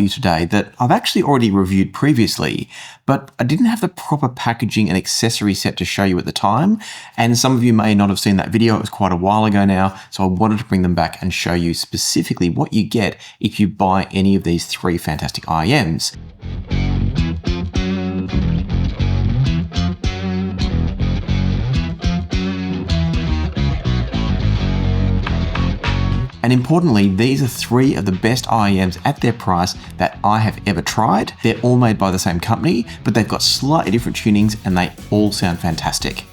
you today that I've actually already reviewed previously, but I didn't have the proper packaging and accessory set to show you at the time. And some of you may not have seen that video. It was quite a while ago now. So I wanted to bring them back and show you specifically what you get if you buy any of these three fantastic IEMs. And importantly, these are three of the best IEMs at their price that I have ever tried. They're all made by the same company, but they've got slightly different tunings and they all sound fantastic.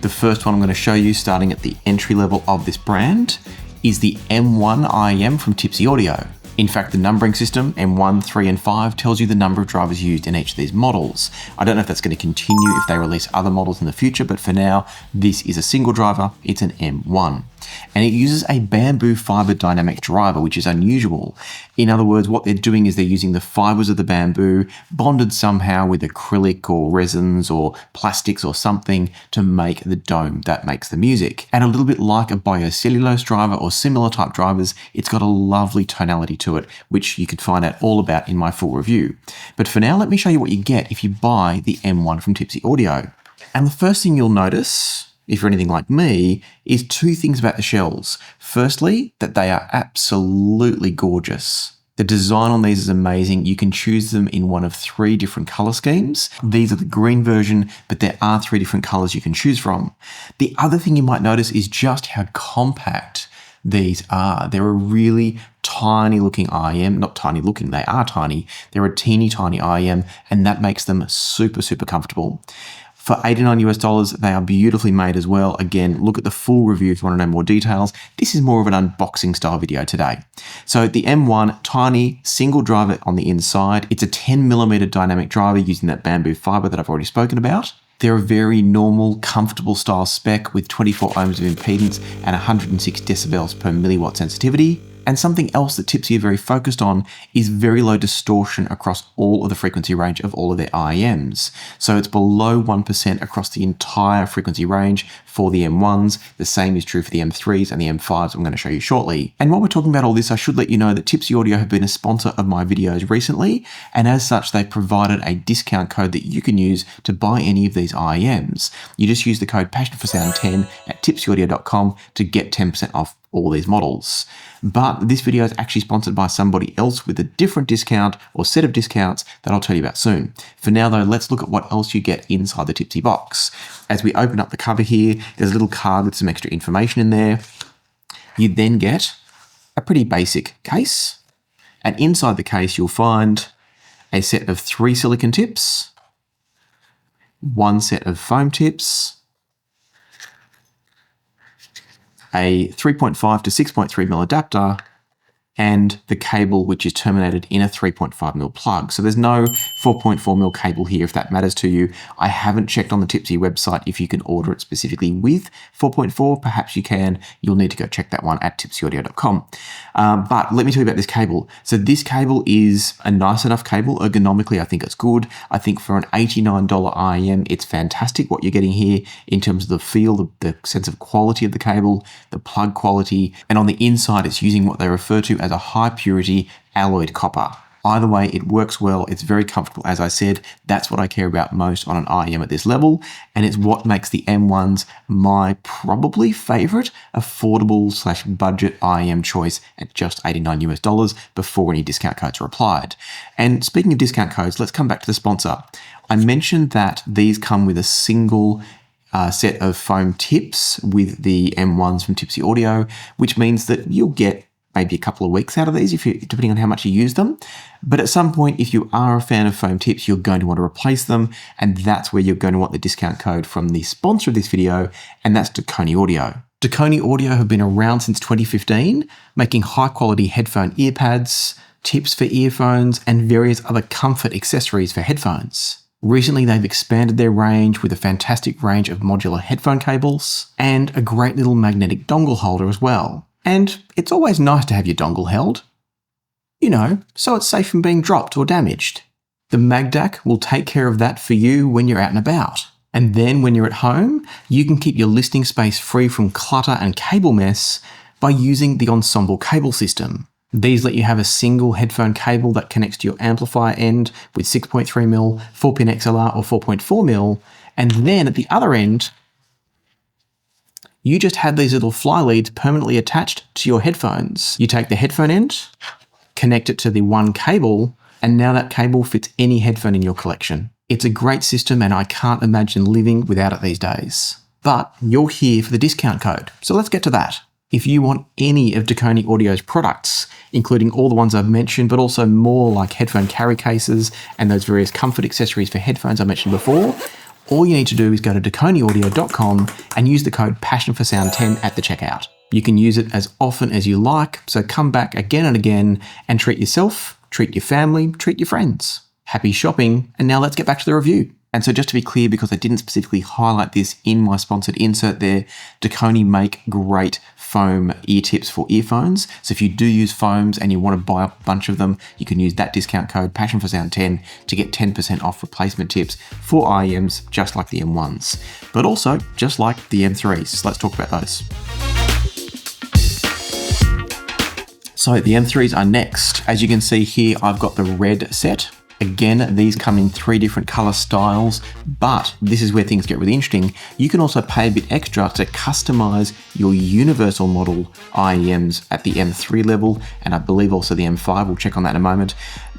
The first one I'm going to show you, starting at the entry level of this brand, is the M1 IEM from Tipsy Audio. In fact, the numbering system, M1, 3 and 5, tells you the number of drivers used in each of these models. I don't know if that's going to continue if they release other models in the future, but for now, this is a single driver, it's an M1. And it uses a bamboo fiber dynamic driver, which is unusual. In other words, what they're doing is they're using the fibers of the bamboo, bonded somehow with acrylic or resins or plastics or something to make the dome that makes the music. And a little bit like a biocellulose driver or similar type drivers, it's got a lovely tonality to it, which you could find out all about in my full review. But for now, let me show you what you get if you buy the M1 from Tipsy Audio. And the first thing you'll notice, if you're anything like me, is two things about the shells. Firstly, that they are absolutely gorgeous. The design on these is amazing. You can choose them in one of three different color schemes. These are the green version, but there are three different colors you can choose from. The other thing you might notice is just how compact these are. They're a really tiny looking IEM, not tiny looking, they are tiny. They're a teeny tiny IEM, and that makes them super, super comfortable. For $89 US, they are beautifully made as well. Again, look at the full review if you want to know more details. This is more of an unboxing style video today. So the M1, tiny single driver on the inside. It's a 10mm dynamic driver using that bamboo fiber that I've already spoken about. They're a very normal, comfortable style spec with 24 ohms of impedance and 106 decibels per milliwatt sensitivity. And something else that Tipsy are very focused on is very low distortion across all of the frequency range of all of their IEMs. So it's below 1% across the entire frequency range for the M1s. The same is true for the M3s and the M5s I'm going to show you shortly. And while we're talking about all this, I should let you know that Tipsy Audio have been a sponsor of my videos recently. And as such, they've provided a discount code that you can use to buy any of these IEMs. You just use the code PassionForSound10 at tipsyaudio.com to get 10% off all these models. But this video is actually sponsored by somebody else with a different discount or set of discounts that I'll tell you about soon. For now though, let's look at what else you get inside the Tipsy box. As we open up the cover here, there's a little card with some extra information in there. You then get a pretty basic case. And inside the case, you'll find a set of 3 silicone tips, 1 set of foam tips, a 3.5 to 6.3mm adapter, and the cable which is terminated in a 3.5mm plug. So there's no 4.4mm cable here if that matters to you. I haven't checked on the Tipsy website if you can order it specifically with 4.4. Perhaps you can. You'll need to go check that one at tipsyaudio.com. But let me tell you about this cable. So this cable is a nice enough cable. Ergonomically, I think it's good. I think for an $89 IEM, it's fantastic what you're getting here in terms of the feel, the sense of quality of the cable, the plug quality, and on the inside, it's using what they refer to as a high purity alloyed copper. Either way, it works well. It's very comfortable. As I said, that's what I care about most on an IEM at this level. And it's what makes the M1s my probably favorite affordable/budget IEM choice at just $89 US before any discount codes are applied. And speaking of discount codes, let's come back to the sponsor. I mentioned that these come with a single set of foam tips with the M1s from Tipsy Audio, which means that you'll get maybe a couple of weeks out of these, depending on how much you use them. But at some point, if you are a fan of foam tips, you're going to want to replace them. And that's where you're going to want the discount code from the sponsor of this video, and that's Deconi Audio. Deconi Audio have been around since 2015, making high quality headphone earpads, tips for earphones, and various other comfort accessories for headphones. Recently, they've expanded their range with a fantastic range of modular headphone cables and a great little magnetic dongle holder as well. And it's always nice to have your dongle held, you know, so it's safe from being dropped or damaged. The MagDAC will take care of that for you when you're out and about. And then when you're at home, you can keep your listening space free from clutter and cable mess by using the ensemble cable system. These let you have a single headphone cable that connects to your amplifier end with 6.3mm, 4-pin XLR or 4.4mm, and then at the other end, you just have these little fly leads permanently attached to your headphones. You take the headphone end, connect it to the one cable, and now that cable fits any headphone in your collection. It's a great system and I can't imagine living without it these days. But you're here for the discount code, so let's get to that. If you want any of Deconi Audio's products, including all the ones I've mentioned, but also more like headphone carry cases and those various comfort accessories for headphones I mentioned before, all you need to do is go to deconiaudio.com and use the code PassionForSound10 at the checkout. You can use it as often as you like, so come back again and again and treat yourself, treat your family, treat your friends. Happy shopping, and now let's get back to the review. And so just to be clear, because I didn't specifically highlight this in my sponsored insert there, Deconi make great foam ear tips for earphones. So if you do use foams and you want to buy up a bunch of them, you can use that discount code PassionForSound10 to get 10% off replacement tips for IEMs, just like the M1s, but also just like the M3s. So let's talk about those. So the M3s are next. As you can see here, I've got the red set. Again, these come in 3 different color styles, but this is where things get really interesting. You can also pay a bit extra to customize your universal model IEMs at the M3 level, and I believe also the M5, we'll check on that in a moment.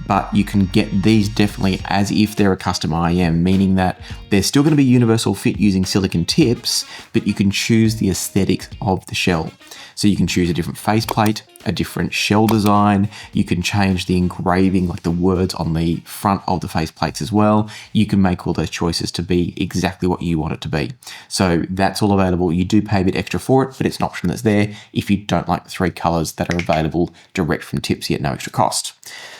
But you can get these definitely as if they're a custom IEM, meaning that they're still gonna be universal fit using silicon tips, but you can choose the aesthetics of the shell. So you can choose a different faceplate, a different shell design. You can change the engraving, like the words on the front of the faceplates as well. You can make all those choices to be exactly what you want it to be. So that's all available. You do pay a bit extra for it, but it's an option that's there if you don't like the 3 colors that are available direct from Tipsy at no extra cost.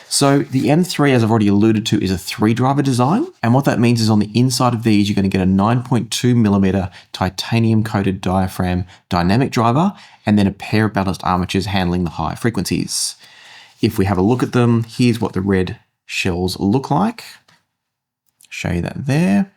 So the M3, as I've already alluded to, is a 3-driver design. And what that means is on the inside of these, you're going to get a 9.2mm titanium coated diaphragm dynamic driver, and then a pair of balanced armatures handling the high frequencies. If we have a look at them, here's what the red shells look like. Show you that there.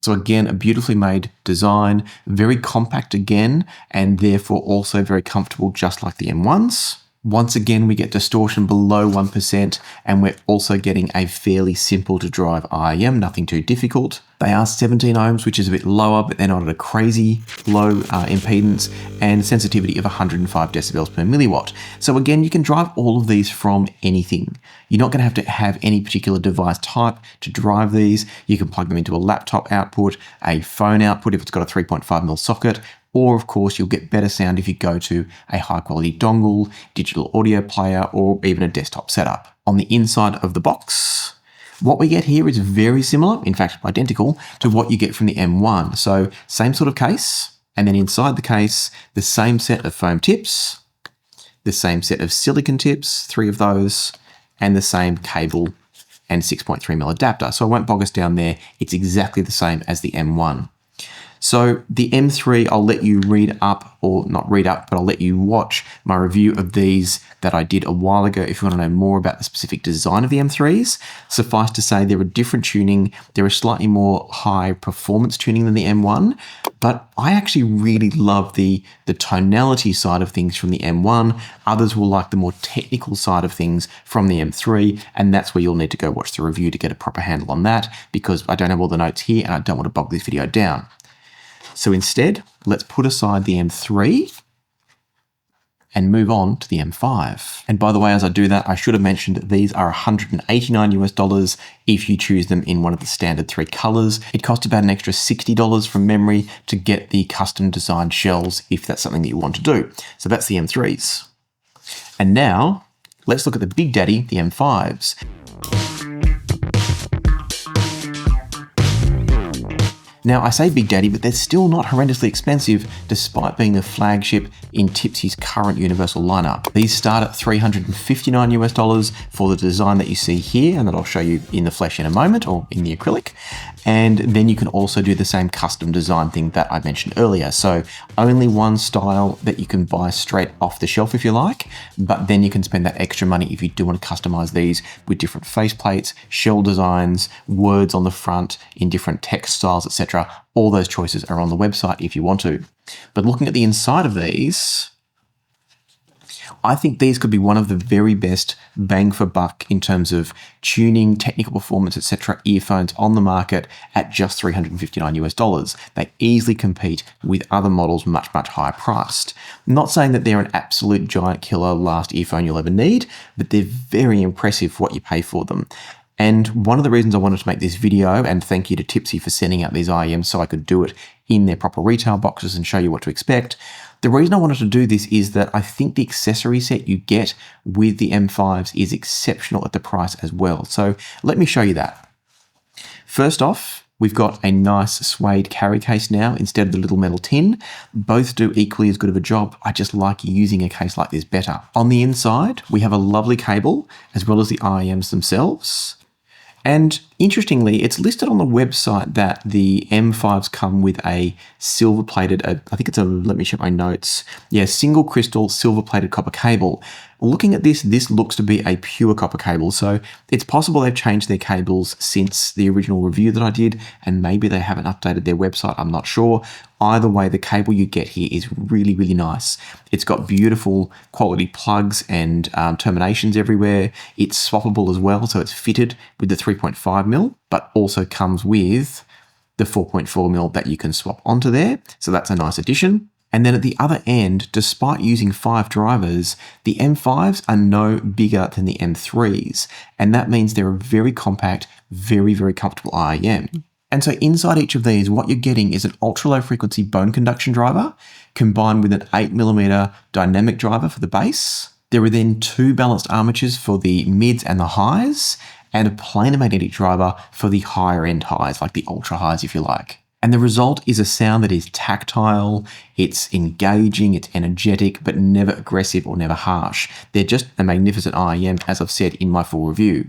So again, a beautifully made design, very compact again, and therefore also very comfortable, just like the M1s. Once again, we get distortion below 1%, and we're also getting a fairly simple to drive IEM, nothing too difficult. They are 17 ohms, which is a bit lower, but they're not at a crazy low impedance, and sensitivity of 105 decibels per milliwatt. So again, you can drive all of these from anything. You're not going to have any particular device type to drive these. You can plug them into a laptop output, a phone output if it's got a 3.5mm socket, or of course you'll get better sound if you go to a high quality dongle, digital audio player, or even a desktop setup. On the inside of the box, what we get here is very similar, in fact identical, to what you get from the M1. So same sort of case, and then inside the case, the same set of foam tips, the same set of silicon tips, 3 of those, and the same cable and 6.3mm adapter. So I won't bog us down there, it's exactly the same as the M1. So the M3, I'll let you read up, or not read up, but I'll let you watch my review of these that I did a while ago if you want to know more about the specific design of the M3s. Suffice to say, they're a different tuning. They're a slightly more high performance tuning than the M1, but I actually really love the tonality side of things from the M1. Others will like the more technical side of things from the M3, and that's where you'll need to go watch the review to get a proper handle on that, because I don't have all the notes here and I don't want to bog this video down. So instead, let's put aside the M3 and move on to the M5. And by the way, as I do that, I should have mentioned that these are $189 if you choose them in one of the standard 3 colors. It costs about an extra $60 from memory to get the custom designed shells if that's something that you want to do. So that's the M3s. And now let's look at the big daddy, the M5s. Now, I say Big Daddy, but they're still not horrendously expensive despite being the flagship in Tipsy's current universal lineup. These start at $359 for the design that you see here, and that I'll show you in the flesh in a moment, or in the acrylic. And then you can also do the same custom design thing that I mentioned earlier. So only one style that you can buy straight off the shelf if you like, but then you can spend that extra money if you do want to customize these with different faceplates, shell designs, words on the front in different text styles, etc. All those choices are on the website if you want to. But looking at the inside of these, I think these could be one of the very best bang for buck in terms of tuning, technical performance, etc. earphones on the market at just $359 US. They easily compete with other models much higher priced. Not saying that they're an absolute giant killer last earphone you'll ever need, but they're very impressive for what you pay for them. And one of the reasons I wanted to make this video, and thank you to Tipsy for sending out these IEMs so I could do it in their proper retail boxes and show you what to expect. The reason I wanted to do this is that I think the accessory set you get with the M5s is exceptional at the price as well. So let me show you that. First off, we've got a nice suede carry case now instead of the little metal tin. Both do equally as good of a job. I just like using a case like this better. On the inside, we have a lovely cable as well as the IEMs themselves. And interestingly, it's listed on the website that the M5s come with a silver-plated, I think it's let me check my notes. Yeah, single crystal silver-plated copper cable. Looking at this, this looks to be a pure copper cable. So it's possible they've changed their cables since the original review that I did, and maybe they haven't updated their website. I'm not sure. Either way, the cable you get here is really nice. It's got beautiful quality plugs and terminations everywhere. It's swappable as well, so it's fitted with the 3.5mm, but also comes with the 4.4mm that you can swap onto there. So that's a nice addition. And then at the other end, despite using 5 drivers, the M5s are no bigger than the M3s. And that means they're a very compact, very comfortable IEM. And so inside each of these, what you're getting is an ultra low frequency bone conduction driver combined with an 8mm dynamic driver for the bass. There are then 2 balanced armatures for the mids and the highs, and a planar magnetic driver for the higher end highs, like the ultra highs if you like. And the result is a sound that is tactile, it's engaging, it's energetic, but never aggressive or never harsh. They're just a magnificent IEM, as I've said in my full review.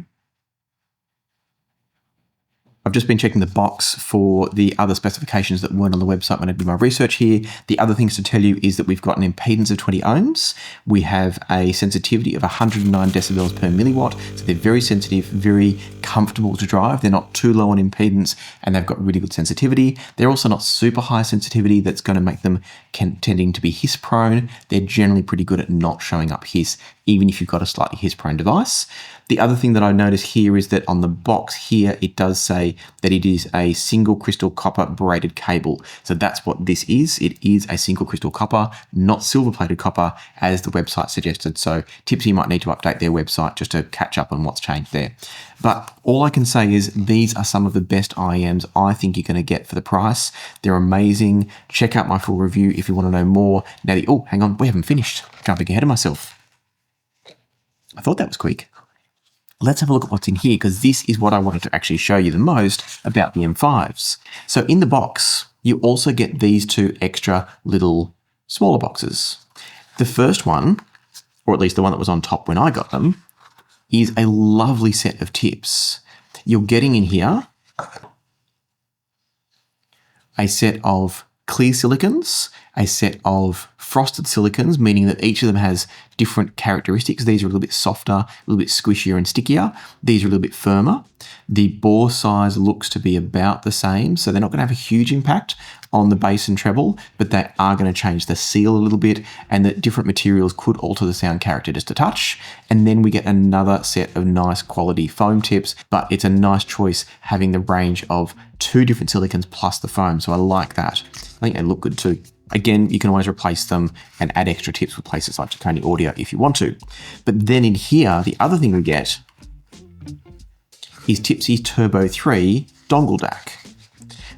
I've just been checking the box for the other specifications that weren't on the website when I did my research here. The other things to tell you is that we've got an impedance of 20 ohms. We have a sensitivity of 109 decibels per milliwatt. So they're very sensitive, very comfortable to drive. They're not too low on impedance and they've got really good sensitivity. They're also not super high sensitivity that's going to make them tending to be hiss prone. They're generally pretty good at not showing up hiss, even if you've got a slightly hiss prone device. The other thing that I notice here is that on the box here, it does say that it is a single crystal copper braided cable. So that's what this is. It is a single crystal copper, not silver plated copper, as the website suggested. So Tipsy might need to update their website just to catch up on what's changed there. But all I can say is these are some of the best IEMs I think you're going to get for the price. They're amazing. Check out my full review if you want to know more. Now, oh, hang on, we haven't finished. Jumping ahead of myself. I thought that was quick. Let's have a look at what's in here, because this is what I wanted to actually show you the most about the M5s. So in the box, you also get these 2 extra little smaller boxes. The first one, or at least the one that was on top when I got them, is a lovely set of tips. You're getting in here a set of clear silicons, a set of frosted silicons, meaning that each of them has different characteristics. These are a little bit softer, a little bit squishier and stickier. These are a little bit firmer. The bore size looks to be about the same, so they're not going to have a huge impact on the bass and treble, but they are going to change the seal a little bit, and the different materials could alter the sound character just a touch. And then we get another set of nice quality foam tips, but it's a nice choice having the range of 2 different silicons plus the foam, so I like that. I think they look good too. Again, you can always replace them and add extra tips with places like Taconi Audio if you want to. But then in here, the other thing we get is Tipsy Turbo 3 dongle DAC.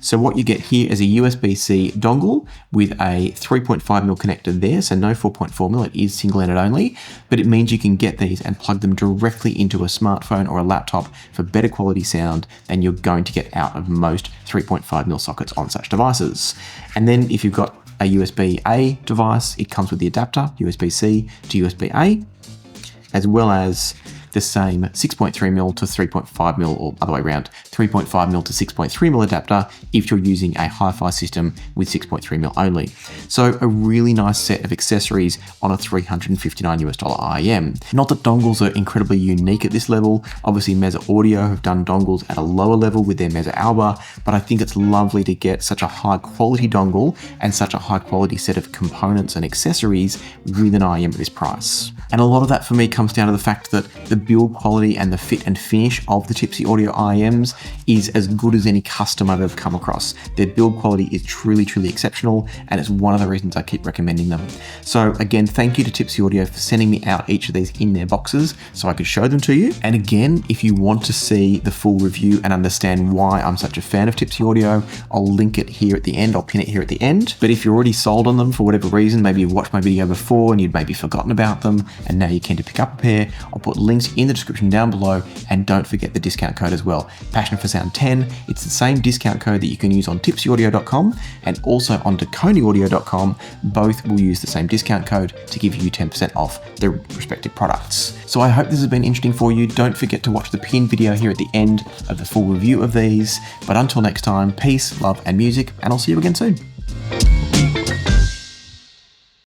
So what you get here is a USB-C dongle with a 3.5mm connector there, so no 4.4mm, it is single-ended only, but it means you can get these and plug them directly into a smartphone or a laptop for better quality sound than you're going to get out of most 3.5mm sockets on such devices. And then if you've got a USB-A device, it comes with the adapter, USB-C to USB-A, as well as the same 6.3mm to 3.5mm, or other way around, 3.5mm to 6.3mm adapter if you're using a hi-fi system with 6.3mm only. So a really nice set of accessories on a $359 IEM. Not that dongles are incredibly unique at this level. Obviously Meza Audio have done dongles at a lower level with their Meza Alba, but I think it's lovely to get such a high quality dongle and such a high quality set of components and accessories with an IEM at this price. And a lot of that for me comes down to the fact that the build quality and the fit and finish of the Tipsy Audio IEMs is as good as any custom I've ever come across. Their build quality is truly, truly exceptional, and it's one of the reasons I keep recommending them. So again, thank you to Tipsy Audio for sending me out each of these in their boxes so I could show them to you. And again, if you want to see the full review and understand why I'm such a fan of Tipsy Audio, I'll link it here at the end. I'll pin it here at the end. But if you're already sold on them for whatever reason, maybe you've watched my video before and you'd maybe forgotten about them, and now you're keen to pick up a pair, I'll put links in the description down below, and don't forget the discount code as well. Passion for Sound 10. It's the same discount code that you can use on tipsyaudio.com and also on deconyaudio.com. Both will use the same discount code to give you 10% off their respective products. So I hope this has been interesting for you. Don't forget to watch the pinned video here at the end of the full review of these. But until next time, peace, love, and music, and I'll see you again soon.